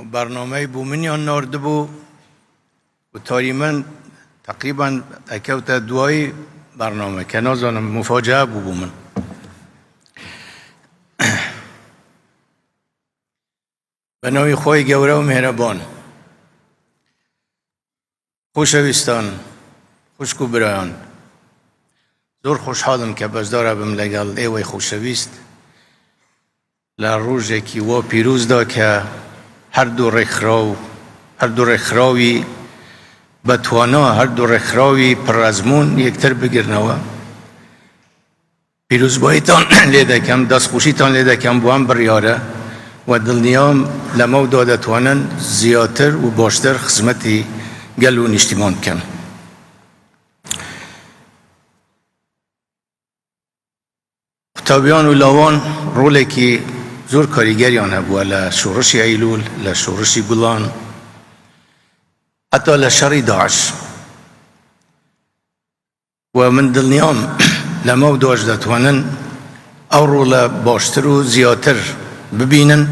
برنامه بومنیان نارده بو و تاریمن تقریبا اکوت دوای برنامه که نازانم مفاجعه بو من به نوی خوی گوره و مهربان خوشویستان خوشکو برایان زور خوشحالم که بزداره بم لگل ایوی خوشویست لروژه کی و پیروز دا که هر دو رخراوی بتوانا هر دو رخراوی پر ازمون یکتر بگیرنوا پیروز بایتان لیده کم دست خوشیتان لیده کم بو هم بریاره و دلنیام لمو دادتوانن زیادتر و باشتر خدمتی گل و نشتیمان کن تابیان و لاوان روله که زور کاریگریان هبوه لشورش ایلول لشورش گلان حتی لشر داعش و من دلنیام لما داعش دتوانن او روله باشتر و زیادتر ببینن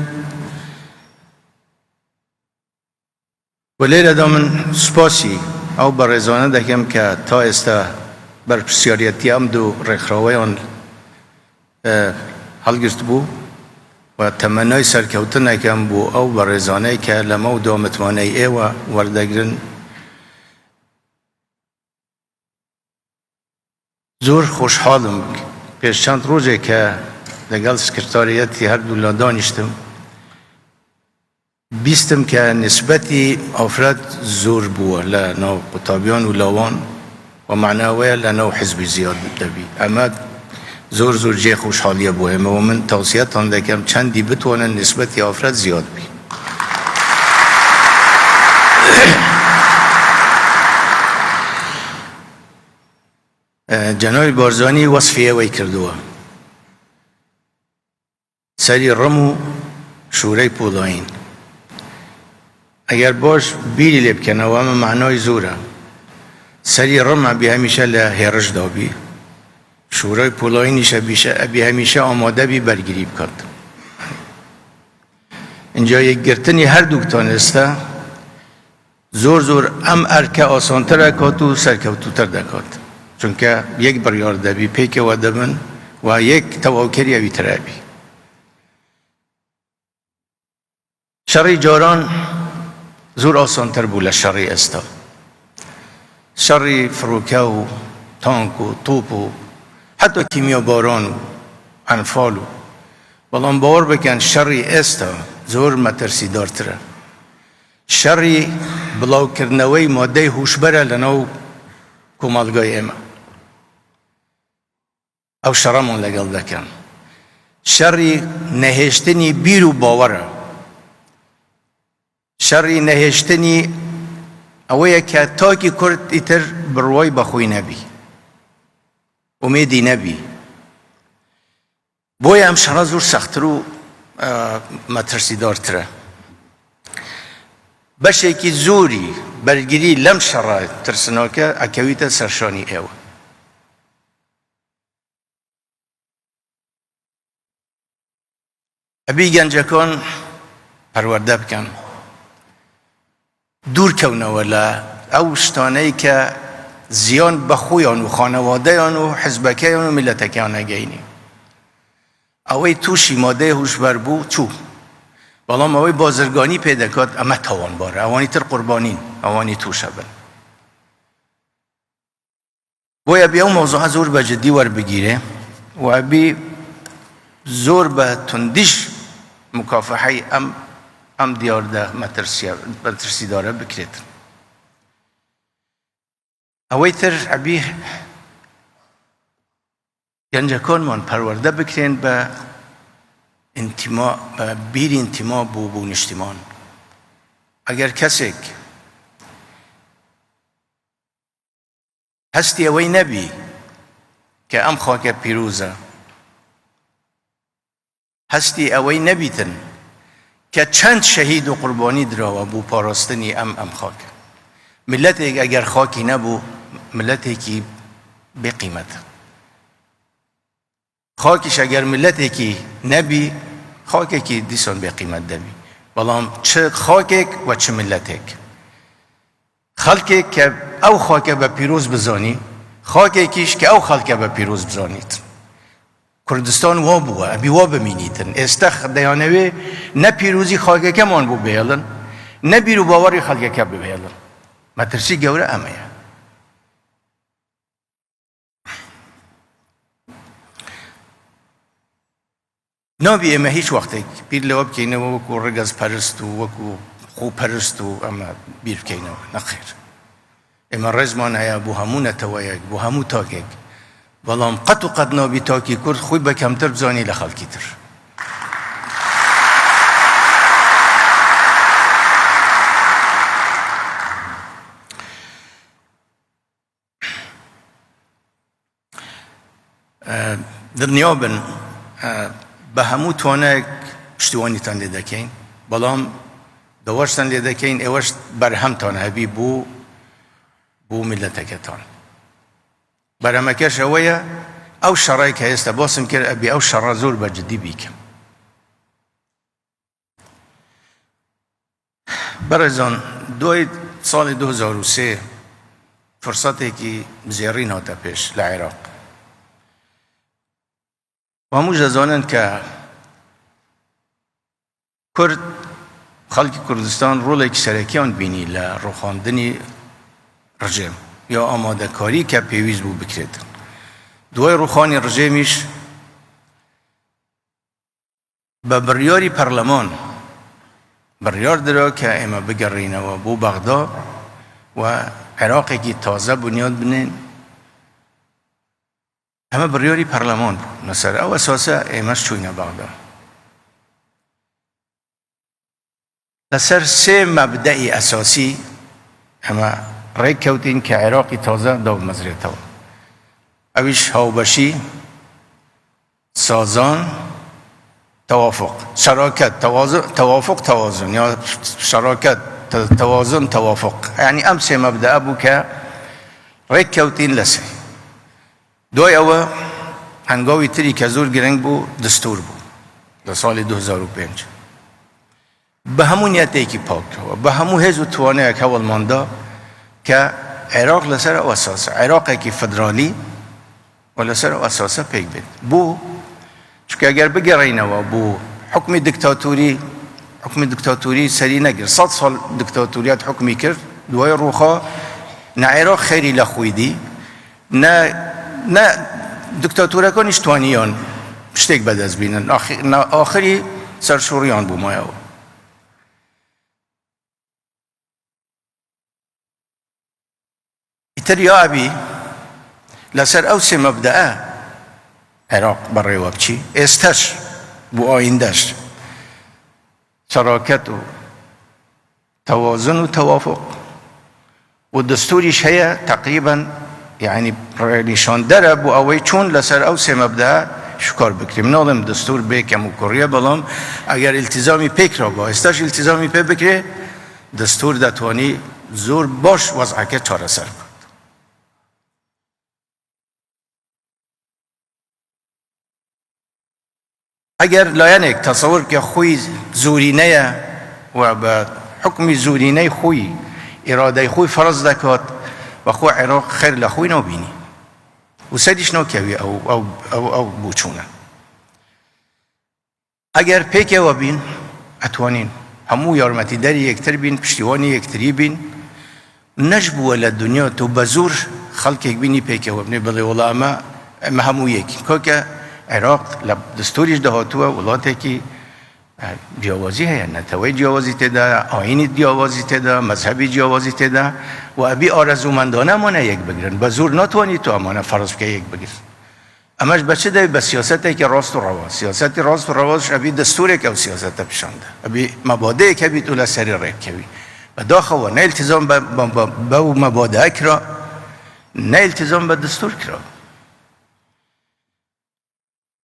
و لیره دا من سپاسی او برزانه دکم که تا استا بر پسیاریتی هم دو رخراویان حلگرت بو و تمنای سرکوتن اکم بو او برزانه که لما دو متمانه ایوه وردگرن زور خوشحالم پیش چند روزه که لگل سکرتاریتی هر دولا دانشتم بیستم که نسبتی افراد زور بوه لنو قطابیان و لاوان و معناوه لنو حزبی زیاد بی اما زور جه خوشحالیه بوه و من توصیتان دکم چندی بتوانن نسبتی افراد زیاد بی جناب بارزانی وصفیه وی کردوه سری رمو شوره پولاین اگر باش بیلی لب کنه و همه معنای زوره سری رمو بی همیشه لهرش دابی شوره پولاینیش بی همیشه آماده بی برگیری بکد اینجا یک گرتنی هر دوکتان استه زور ام ارکه آسانتر اکات و سرکوتوتر دکات چون که یک بریار دبی پیک و دبن و یک تواکری اوی ترابی شری جاران زور آسانتر بوله شری استا شری فروکه و تانک و توپ و حتی کیمیا باران و انفال و بلان باور بکن شری استا زور مترسی دارتره شری بلاو کرنوی ماده هوشبره لنو کمالگای اما او شرمون لگل دکن شری نهشتنی بیرو باوره شری نهشتنی اوه که تاکی کرد ایتر بروای بخوی نبی امیدی نبی بوی هم شرا زور سخترو مترسی دارتره بشه که زوری برگیری لم شرا ترسناکه اکویت سرشانی ایوه ابی گنجکان پرورده بکن دور کونه ولا او شتانهی که زیان بخویان و خانواده و حزبکه و ملتکه نگینی اوی توشی ماده هوشبر بو چو بلام اوی بازرگانی پیدا کد اما توان باره اوانی تر قربانین اوانی توشه بن بوی ابی او موضوع زور به جدی ور بگیره و ابی زور به تندیش مکافحه ام دیار ده مترسی داره بکرید اوی تر عبی گنجکان من پرورده بکرین به انتماع به بیر انتماع بو نشتیمان اگر کسی هستی اوی نبی که ام خاک پیروزه هستی اوی نبیتن که چند شهید و قربانی درا و بو پاراستنی ام خاک ملت اگر خاکی نبو ملتی که بی قیمت خاکش اگر ملتی که نبی خاکی که دیسان بی قیمت دبی بەڵام چه خاکێک و چه ملەتێک خەڵکێک کە ئەو خاکە بە پیرۆز بزانی خاکێکیش کە ئەو خەڵکە بە پیرۆز بزانیت کوردستان وا بووە ئەبی وا بمینیتن ئێستا دەیانەوێ نە پیرۆزی خاکەکەمان بوو بهێڵن نە بیر و باوەڕی خەڵکەکە بهێڵن مەترسی گەورە ئەمەیە نابی ئێمە هیچ وەختێک بیر لەوە بکەینەوە وەکو ڕگەز پەرست و وەکو خوپەرست و ئەمە بیر بکەینەوە نەخێر ئێمە ڕێزمان هەیە بۆ هەموو نەتەوەیەک بۆ هەموو تاکێک بەڵام قەت و قەت نابی تاکی کورد خۆی بە کەمتر بزانی لە خەڵکی تر دڵنیابن بە هەموو تۆنێک پشتیوانیتان لێ دەکەین بەڵام دەوەشتان لێ دەکەین ئێوەش بەرهەمتان هەبی بۆ میلەتەکەتان بەرهەمەکەش ئەوەیە ئەو شەڕێک کە ئێستا باسم کرد ئەبی ئەو شەڕە زۆر بەجددی بیکەم بەڕێزان دوای ساڵی 2003 فرسەتێکی زێڕین هاتە پێش لە عێراق هەموو دەزانن کە کورد خەڵکی کوردستان ڕۆڵێکی سەرەکیان بینی لە ڕوخاندنی ڕژێم یا ئامادەکاری کە پێویست بوو بکرێت دوای ڕوخانی ڕژێمیش بە بڕیاری پەرلەمان بڕیار درا کە ئێمە بگەڕینەوە بۆ بەغدا و عێراقێکی تازە بنیاد بنێن ئەمە بڕیاری پەرلەمان بوو لەسەر ئەو ئەساسە ئێمەش چووینە بەغدا لەسەر سێ مەبدەئی ئەساسی ئەمە ڕێککەوتین کە عێراقی تازە دابمەزرێتەوە ئەویش هاوبەشی سازان توافق شراکت توافق توازن یا شراکت توازن توافق یعنی ئەم سێ مەبدەئە بوو کە ڕێککەوتین لەسێ دوای ئەوە هەنگاوی تری کە زۆر گرنگ بوو دستور بوو لە ساڵی 2005 بە هەموو نیەتێکی پاکەوە بە هەموو هێز و توانەیەک هەوڵماندا کە عێراق لەسەر ئەو ئەساسە عێراقێکی فەدرالی و لەسەر ئەو ئەساسە پێک بێت بوو چونکە ئەگەر بگەڕێینەوە بۆ حکمی دیکتاتوری سەری نەگرت 100 ساڵ دیکتاتوریات حکمی کرد دوای ڕووخا نە عێراق خێری لە خۆی دی نە دیکتاتورەکانیش توانیان شتێک بەدەست بینن ئاخری سەرشوڕیان بوومایەوە ئیتر یابی لەسەر ئەو سێ مەبدەئە عێراق بەڕێوە بچی ئێستەش بۆ ئایندەش شەراکەت و تەوازن و توافق و دستوریش هەیە تقریباً یعنی نیشاندەرە بۆ ئەوەی چۆن لەسەر ئەو سێ مەبدەئە شکار بکرێ مناڵم دستور بێکەم و کوڕیە بەڵام ئەگەر ئیلتیزامی پێکراوە ئێستاش ئیلتیزامی پێ بکرێ دستور دەتوانی زۆر باش وەزعەکە چارەسەر بکات ئەگەر لایەنێک تەسەوور کە خۆی زورینەیە و بە حکمی زورینەی خۆی ئیرادەی خۆی فەرز دەکات بەخۆ عێراق خێر لە خۆی نابینی و سەریش ناکەوی ئەو بووچوونە ئەگەر پێکەوە بین ئەتوانین هەموو یارمەتیدەری یەکتر بین پشتیوانی یەکتری بین نەش بووە لە دنیا تۆ بە زۆر خەڵکێک بینی پێکەوە بنێ بڵێ وەڵا ئەمە هەموو یەکی کۆکە عێراق لە دستوریش دەهاتووە وڵاتێکی جیاوازی هەیە نەتەوەی جیاوازی تێدا ئاینی جیاوازی تێدا مەذهبی جیاوازی تێدا و ئەبی ئارەزومەندانەمانە یەک بگرن بە زۆر ناتوانی تو ئەمانە فەرز بکە یەک بگیر ئەمەش بە چ دەوێت بە سیاسەتێکی ڕاست و ڕەواست سیاسەتی ڕاست و ڕەواستش ئەبی دستورێک ئەو سیاسەتە پیشاندا ئەبی مەبادەیەک هەبیت و لەسەری ڕێککەوی بەداخەوە نە ئیلتیزام بەو مەبادەە کرا نە ئیلتیزام بە دستور کرا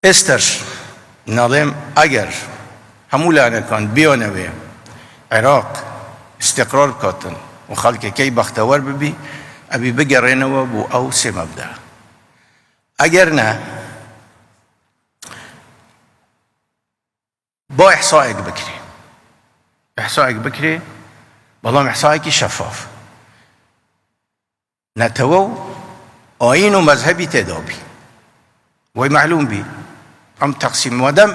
ئێستاش ناڵێم ئەگەر هەموو لایەنەکان بیانەوێ عێراق استقرار بکاتن و خەڵکەکەی بەختەوەر ببی ئەبی بگەڕێنەوە بۆ ئەو سێ مەبدە ئەگەر نە با ئیحسائێک بکرێ احسایك بکرێ بەڵام احسایەکی شەفاف نەتەوە و ئاین و مەذهبی تێدا بی وی معلوم بی ئەم تەقسیم وەدەم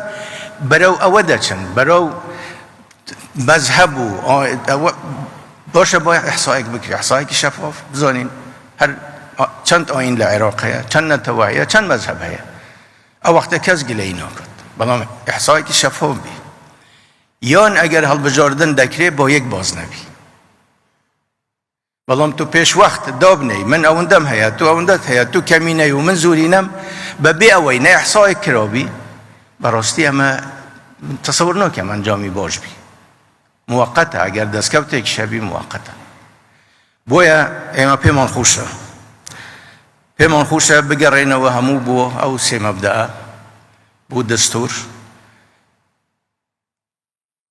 بەرەو ئەوە دەچن بەرەو مەذهب و باشە با احسایەک بکرێ احسایەکی شەفاف بزانین هەر چەند ئاین لە عێراق هەیە چەند نەتەوە هەیە چەند مەذهب هەیە ئەو وەختە کەس گلەی ناکات بەڵام احسایەکی شەفاف بی یان ئەگەر هەڵبژاردن دەکرێت بۆ یەک باز نەبی بەڵام تو پێش وەخت دابنەی من ئەوەندەم هەیە تو ئەوەندەت هەیە تو کەمینەی و من زورینەم بەبێ ئەوەی نە احسایەک کرابی بەڕاستی ئەمە تەسەور ناکەم ئەنجامی باش بی موقتە ئەگەر دەستکەوتێکی شەبی موقتە بۆیە ئێمە پێمان خۆشە بگەڕێنەوە هەموو بۆ ئەو سێ مەبدەئە بۆ دەستور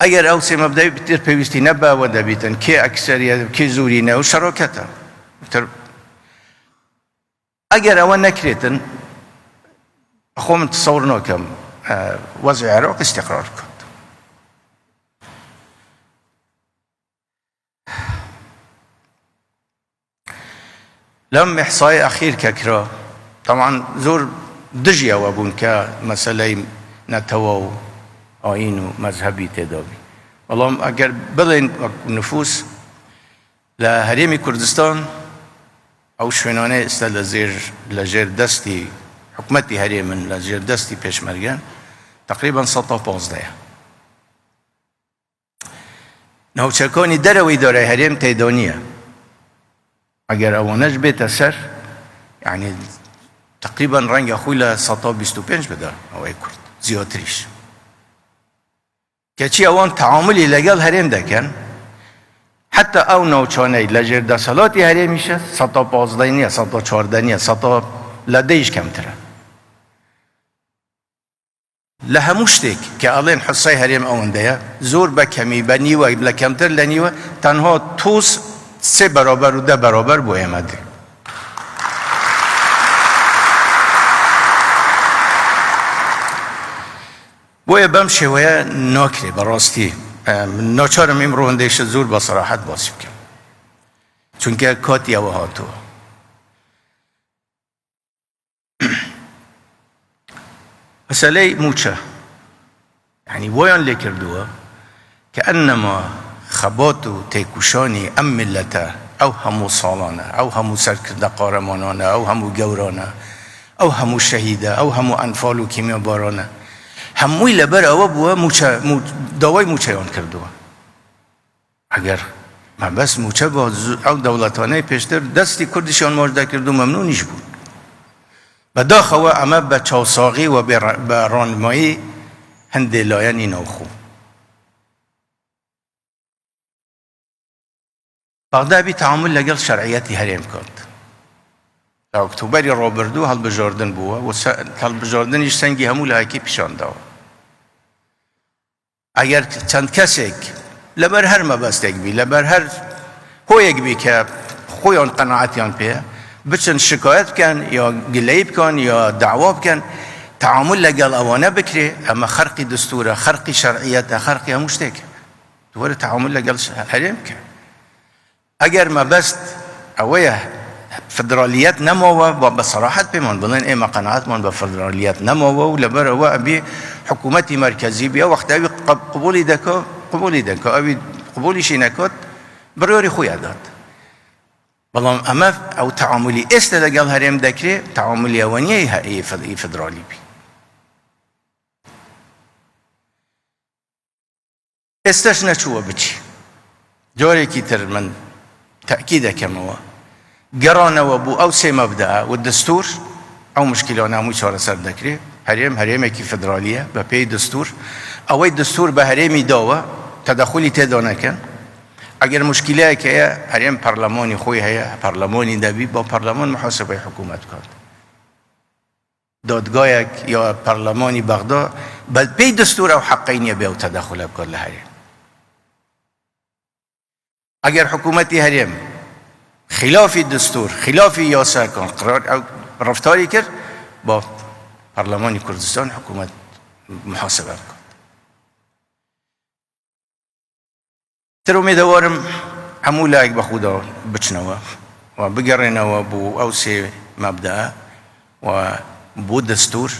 ئەگەر ئەو سێ مەبدەی تر پێویستی نەبەوە دەبیتن کێ ئەکسەریەت کێ زورینە و شەڕۆکەتە ئەگەر ئەوە نەکرێتن خۆم تەسەور ناکەم وەزعی عێراق استیقرار بکات لەم ئیحسای ئەخیر کە کرا طبعا زۆر دژیەوە بوون کە مەسەلەی نەتەوە و ئاین و مەذهبی تێدا بی بەڵام ئەگەر بڵێن نفوس لە هەرێمی کوردستان ئەو شوێنانەی ئێستا لە ژێر دەستی حکومەتی هەرێمن لە ژێر دەستی پێشمەرگەن تقریبا 115 ناوچەکانی دەرەوەی دارای هەرێم تێدا نییە ئەگەر ئەوەنەش بێتە سەر یعنی تقریبا ڕەنگە خۆی لە 125 بدە ئەوەی کورد زیاتریش کەچی ئەوان تەعاملی لەگەڵ هەرێم دەکەن حتا ئەو ناوچانەی لە ژێر دەسەڵاتی هەرێمیشە 115 نییە 114 نییە 100 لە دەیش کەمترە لە هەموو شتێک کە ئەڵێن حوسەی هەرێم ئەوەندەیە زۆر بە کەمی بە نیوە لە کەمتر لە نیوە تەنها تووس 3 بەرابەر و 10 بەرابەر بۆ ئێمە دێ بۆیە بەم شێوەیە ناکرێ بەڕاستی ناچارم ئیمڕۆ هەندێکشت زۆر بە سەراحەت باسی بکەم چونکە کاتی ئەوە هاتووە مەسەلەی موچە یعنی بۆیان لێ کردووە کە ئەنەما خەبات و تێکوشانی ئەم میلەتە ئەو هەموو ساڵانە ئەو هەموو سەرکردە قارەمانانە ئەو هەموو گەورانە ئەو هەموو شەهیدە ئەو هەموو ئەنفال و کیمیابارانە هەمووی لەبەر ئەوە بووە داوای موچەیان کردووە ئەگەر مەبەست موچە بۆ ئەو دەوڵەتانەی پێشتر دەستی کوردیشیان ماچ دەکرد و مەمنوونیش بوون بەداخەوە ئەمە بە چاوساغی و بە ڕۆنمایی هەندێک لایەنی ناوخۆ بەغدابی تەعامل لەگەڵ شەرعیەتی هەرێم کرد لە ئۆکتۆبەری ڕابردوو هەڵبژاردن بووە و هەڵبژاردنیش سەنگی هەموو لایەکی پیشانداوە ئەگەر چەند کەسێک لەبەر هەر مەبەستێک بی لەبەر هەر هۆیەک بی کە خۆیان قەناعەتیان پێە بچن شکایەت بکەن یا گلەی بکەن یا داوا بکەن تەعامل لەگەڵ ئەوانە بکرێ ئەمە خەرقی دستورە خەرقی شەرعیەتە خەرقی هەموو شتێکە دووەرە تەعامل لەگەڵ هەرێم بکە ئەگەر مەبەست ئەوەیە فدرالیەت نەماوە بە سەراحەت پێمان بڵێن ئێمە قەناعەتمان بە فدرالیەت نەماوە و لەبەرەوە ئەبێ حکوومەتی مەرکەزی بێ وەختاوی قبولی دەکا ئەوی قبولیشی نەکات بڕیاری خۆیان دات بەڵام ئەمە ئەو تەعاملی ئێستا لەگەڵ هەرێم دەکرێت تەعاملی ئەوە نییە هەیە فدرالی بی ئێستاش نەچووە بچی جارێکی تر من تأکید دەکەمەوە گەڕانەوە بوو ئەو سێ مەبدەئە و دستور ئەو مشکلانە هەمووی چارەسەر دەکرێت هەرێمێکی فدرالیە بە پێی دستور ئەوەی دستور بە هەرێمی داوە تەدەخولی تێدا نەکەن ئەگەر مشکلەیەک هەیە هەرێم پەرلەمانی خۆی هەیە پەرلەمانی دەبی بۆ پەرلەمان محاسبەی حکوومەت بکات دادگایەک یا پەرلەمانی بەغدا بە پێی دستور ئەو حەقەی نییە بێ و تەدەخولە بکات لە هەرێم ئەگەر حکوومەتی هەرێم خلافی دستور خلافی یاساکان قرار ئەو ڕفتاری کرد بۆ پەرلەمانی کوردستان حکوومەت محاسبە بکات تر امیدوارم همو لایک به خدا بچنەوە و بگەڕێنەوە بۆ ئەو سێ مەبدە و بۆ دەستور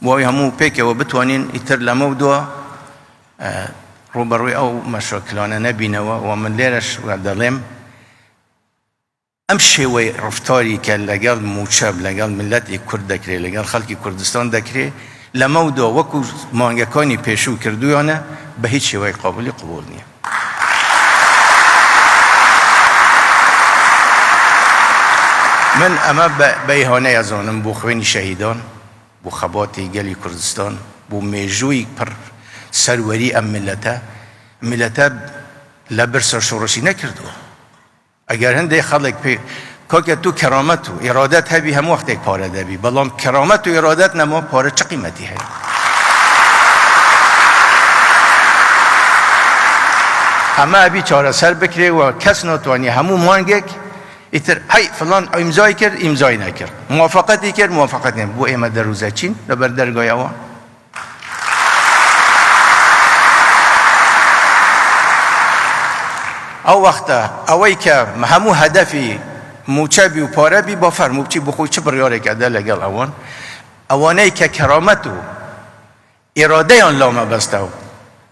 بۆ ئەوەی هەموو پێکەوە بتوانین ئیتر لەمە دووە ڕوبەڕووی ئەو مەشاکلانە نەبینەوە و من لێرەش دەڵێم ئەم شێوەی ڕفتاری کە لەگەڵ موچەب لەگەڵ ملەتی کورد دەکرێت لەگەڵ خەڵکی کوردستان دەکرێت لەمە دووە وەکو مانگەکانی پێشوو کردویانە بە هیچ شێوەی قابلی قبول نییە. من ئەمە بە ئیهانەی ئەزانم بۆ خوێنی شەهیدان، بۆ خەباتی گەلی کوردستان، بۆ مێژووی پڕ سەروەری ئەم ملەتە لە برسە شۆڕشی نەکردووە. ئەگەر هەندێک خەڵک پێ کاکە تو کەرامەت و ئێرادەت هەبی هەموو وەختێک پارە دەبی، بەڵام کەرامەت و ئێرادەت نەما پارە چ قیمەتی هەیە؟ ئەمە ئەبی چارەسەر بکرێ و کەس ناتوانێ هەموو مانگێک ئیتر هەی فڵان ئیمزای کرد ئیمزای نەکرد، موافقەتی کرد موافقەت نەکرد، بۆ ئێمە دەروزەچین لەبەر دەرگایەوە. ئەو وەختە ئەوەی کە هەموو هەدەفی موچەبی و پارەبی با فەرموو بچی بۆ خۆی چ بڕیارێک ئەدە لەگەڵ ئەوانەی کە کەرامەت و ئێرادەیان لامەبەستە و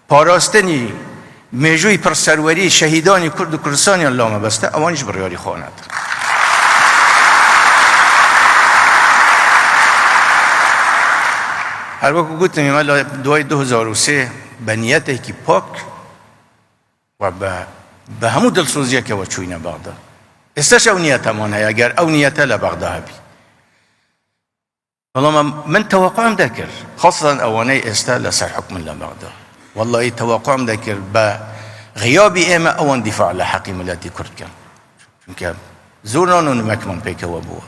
پاراستنی مێژووی پڕسەروەری شەهیدانی کورد و کوردستانیان لامەبەستە ئەوانیش بڕیاری خۆیان ئەدەن. هەر وەکو گوتم ئێمە لە دوای 2003 بە نیەتێکی پاک و بە هەموو دڵسۆزیەکەوە چووینە بەغدا. ئێستاش ئەو نیەتەمان هەیە ئەگەر ئەو نیەتە لە بەغدا هەبی. بەڵام من تەوەقعم دەکرد خاصەن ئەوانەی ئێستا لەسەر حکومن لە بەغدا، وەڵڵی تەوەقعم دەکرد بە غیابی ئێمە ئەوان دیفاع لە حەقی ملەتی کورد بکەن، چونکە زۆر نان و نمەکمان پێکەوە بووە.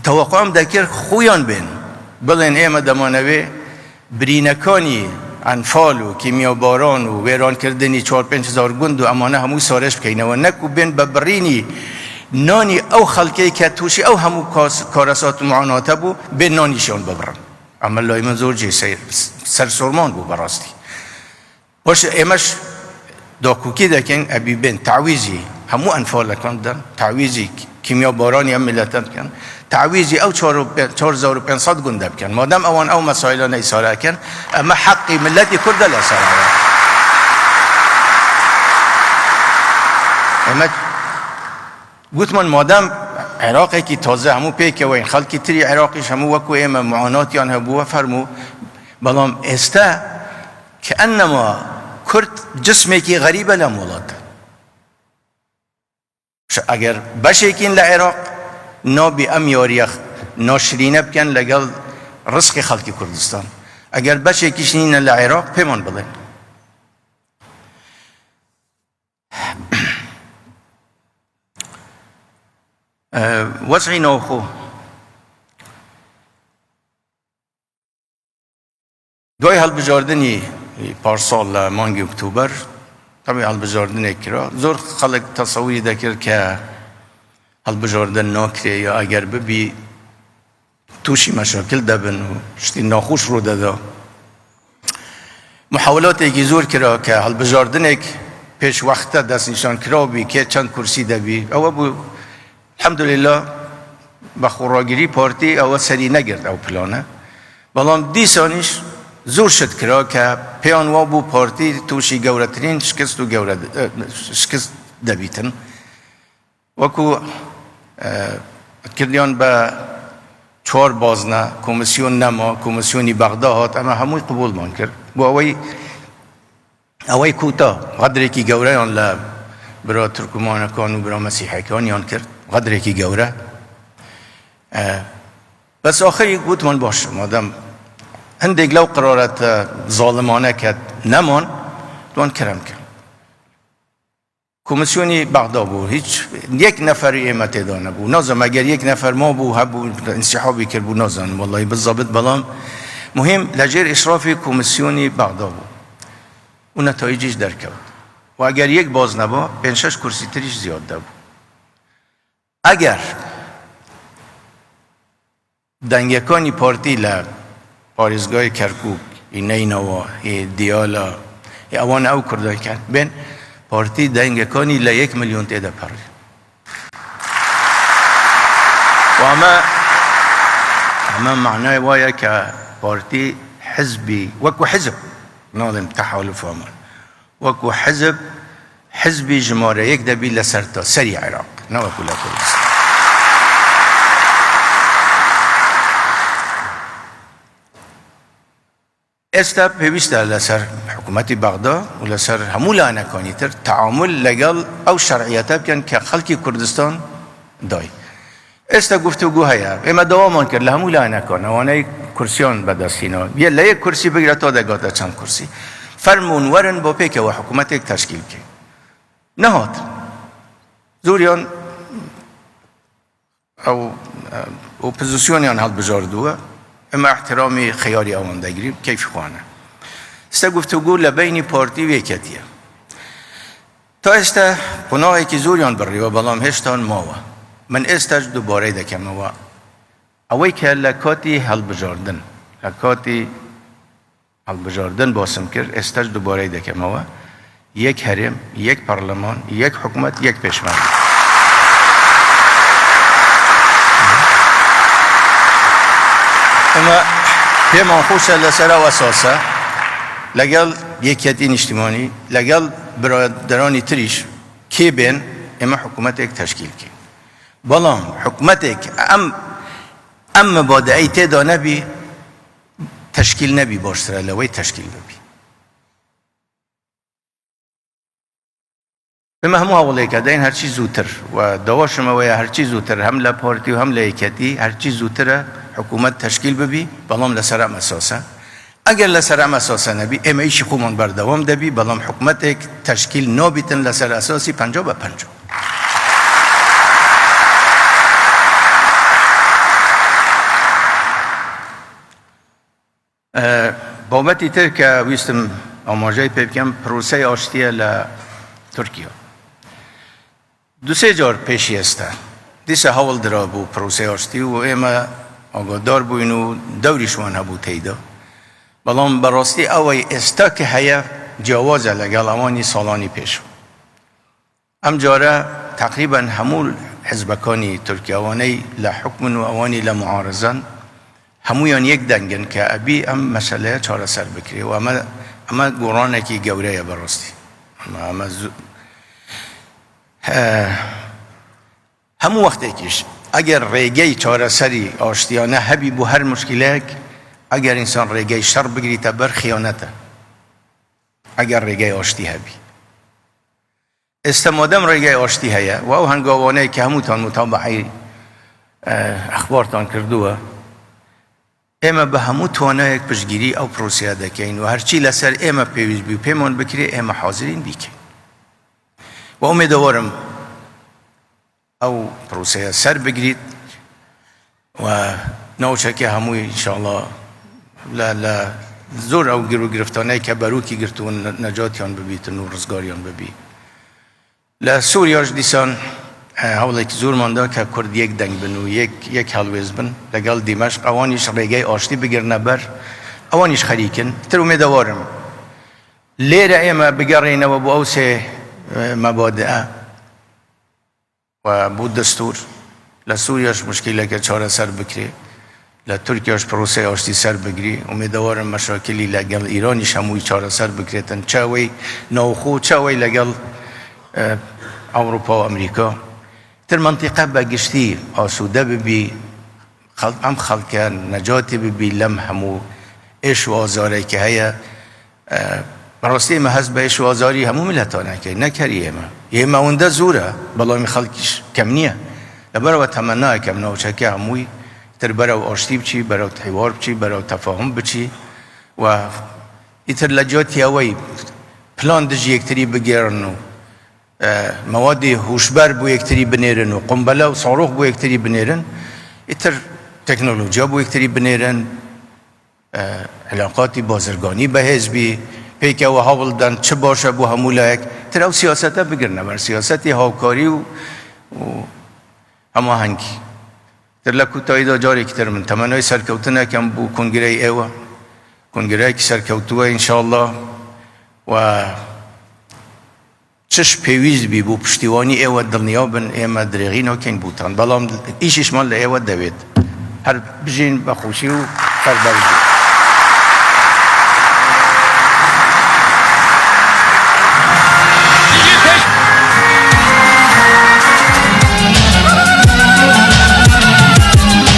تەوەقعم دەکرد خۆیان بێن بڵێن ئێمە دەمانەوێ برینەکانی ئەنفال و کیمیاباران و وێرانکردنی 4-5 هزار گوند و ئەمانە هەمووی سارش بکەینەوە، نەکو بێن بە بڕینی نانی ئەو خەڵکەی کە تووشی ئەو هەموو کارەسات و معاناتە بوو بێن نانیشان ببڕن. ئەمە لای من زۆر جێ سەرسوڕمان بوو بەڕاستی. باش ئێمەش داکوکی دەکەین ئەبی بێن تعویزی هەموو ئەنفالەکان بدەن، تعویزی کیمیابارانی ئەم ملەتە بکەن، تعویزی ئەو 4500 گوندە بکەن. مادام ئەوان ئەو مەسایلانە ئیسارەکەن ئەمە حەقی ملەتی کوردە لەسەرەوە. ئێمە گوتمان مادام عێراقێکی تازە هەموو پێکەوەین، خەڵکی تری عێراقیش هەموو وەکو ئێمە معاناتیان هەبووە فەرموو، بەڵام ئێستا کە ئەنەما کورد جسمێکی غەریبە لەم وڵاتە. ئەگەر بەشێکین لە عێراق نابی ئەم یاریە ناشرینە بکەن لەگەڵ ڕزقی خەڵکی کوردستان، ئەگەر بەشێکیش نینە لە عێراق پێمان بڵێن. وەزعی ناوخۆ دوای هەڵبژاردننی پارساڵ لە مانگی ئۆکتۆبەر تەبی هەڵبژاردنێک کرا، زۆر خەڵک تەسەووری دەکرد کە هەڵبژاردن ناکرێ یا ئەگەر ببی تووشی مەشاکل دەبن و شتی ناخۆش ڕوو دەدا. محاولاتێکی زۆر کرا کە هەڵبژاردنێک پێش وەختە دەستنیشان کراوبی کێ چەند کورسی دەبی، ئەوە بوو الحەمدولله بە خۆڕاگیری پارتی ئەوە سەری نەگرت ئەو پلانە، بەڵام دیسانیش زۆر شت کرا کە پێیان وا بوو پارتی تووشی گەورەترین شکست دەبیتن، وەکو کردیان بە 4 بازنە کۆمسیۆن نەما، کۆمسیۆنی بەغدا هات، ئەمە هەمووی قبوڵمان کرد بۆ ئەوەی کوتا غەدرێکی گەورەیان لە برا تورکمانەکان و برا مەسیحەکانیان کرد، غەدرێکی گەورە. بەس ئاخری گوتمان باش مادام هەندێک لەو قرارەتە زاڵمانە کە نەمان دوان کرم کرد. کۆمسیۆنی بەغدا بوو، هیچ یەک نەفەری ئێمە تێدا نەبوو، نازانم ئەگەر یەک نەفەر ما بوو هەبوو ئینسیحابی کرد بوو نازانم وەڵڵی بالضەبط، بەڵام مهم لەژێر ئیشرافی کۆمسیۆنی بەغدا بوو و نەتایجیش دەرکەوت و ئەگەر یەک باز نەبا 5-6 کورسی تریش زیاد دەبوو. ئەگەر دەنگەکانی پارتی لە پارێزگای کەرکووک، نینەوە، دیالە، اوان او کردای کن بین پارتی دنگکانی ل1 میلیون تیده پر و اما معنای وایه که پارتی حزبی وکو حزب ناظم تحالف امان وکو حزبی جماره یک دبی لسر تا سری عراق نه وکو لکردستان. استا پیوسته لسر حکومت بغداد و لسر همو لانکانی تر تعامل لگل او شرعیتا بکن که خلقی کردستان دای. استا گفتگو هیا اما دوامان کرد لهمو لانکان اوانه کرسیان بدستینا یه لیک کرسی بگیره تا دگاتا چند کرسی فرمون ورن با پیک و حکومت یک تشکیل که نهاد زوریان او اپوزیسیونیان حال بجاردوه اما احترامی خیاری آمان دگیریم کیف خوانه استا گفتگو لبین پارتی و یکتیه تا استا پناهی که زوریان بری و بلام هشتان ماوه من استاج دوباره دکم و اوی که لکاتی حل بجاردن باسم کرد استاج دوباره دکم و یک حرم، یک پارلمان، یک حکومت، یک پیشمرد. اما پیمان خوشه لسره و اساسه لگل یکیتی اجتماعی لگل برادرانی تریش کی بین اما حکومت یک تشکیل کی بلام حکومت یک ام مبادئه تیدا نبی تشکیل نبی باشتره لوی تشکیل ببی بما همو اولی که دین هرچی زودتر و دواشم ویا هرچی زودتر هم لپارتی و هم لیکتی هرچی زودتر حکومت تشکیل ببی بلام لسرم اساسه اگر لسرم اساسه نبی اما ایشی خومان بردوام دبی بلام حکومت یک تشکیل نابیتن لسر اساسی 50-50 بابتی تر که ویستم آماجه پیبکم پروسه آشتیه لترکیه دو سه جار پیشی است دیسه حول درا بو پروسه آشتی و اما آگادار بوینو دوریشوان هبو تیدا بلام براستی اوی استا که هیا جوازه لگل اوانی سالانی پیشو ام جاره تقریبا همول حزبکانی ترکیه اوانی لحکمن و اوانی لمعارضان همویان یک دنگن که ابی ام مسئله چاره سر بکری و اما گورانه کی گوره براستی اما همو وقتی کش اگر ریگه چاره سری آشتیانه هبی بو هر مشکله اگر انسان ریگه شر بگیری تبر خیانته اگر ریگه آشتی هبی استمادم ریگه آشتی هیا و او هنگاوانه که هموتان متابعی اخبارتان کردوه اما به همو توانه یک پشگیری او پروسیه دکین و هرچی لسر اما پیوز بی پیمان بکری اما حاضرین بیکن و امیدوارم او پروسیه سر بگیرید و نوچه که هموی انشاءالله زور او گرفتانه که بروکی گرتون نجاتیان ببیتن و رزگاریان ببی لسوریاش دیسان حالا که زور مانده که کرد یک دنگ بنو یک حلویز بن لگل دیمشق اوانیش ریگه آشتی بگیر نبر اوانیش خریکن تر امیدوارم لیره ایما بگرینه و با اوس مبادئه و بود دستور لسوریاش مشکله که چاره سر بکری لترکیاش پروسه آشتی سر بگیری امیدوارم مشاکلی لگل ایرانیش هموی چاره سر بکریتن چاوی نوخو چاوی لگل اروپا و امریکا تر منطقه بگشتی آسوده ببی ام خلق نجاتی ببی لم همو اش و آزاره که هیا براستی ما حزب اش و آزاری همو ملتانه که نکری اما اونده زوره بلای خلقش کم نیه لبرا و تمناه کم نوچه که هموی تر برا و آشتی بچی برا و حوار بچی برا و تفاهم بچی و ایتر لجاتی اوی پلان دجی یکتری بگیرن و مواد هوشبر بو یکتری بنیرن و قنبله و صاروخ بو یکتری بنیرن ایتر تکنولوژیا بو یکتری بنیرن علاقاتی بازرگانی به حزبی پیک و حاول دن چه باشه بو همولک تر او سیاسته بگرنه بر سیاستی هاوکاری و هماهنگی تر لکوتایی دا جاری کتر من تمنای سرکوتنه کم بو کنگره ایوه کنگره که سرکوتوه انشاءالله و چش پێویست بی بوو پشتیوانی ئێوە دڵنیا بن ئێمە درێغینەوەکەین بوتان بەڵام ئیشیشمان لە ئێوە دەوێت هەر بژین بە خوشی و فەربەرزی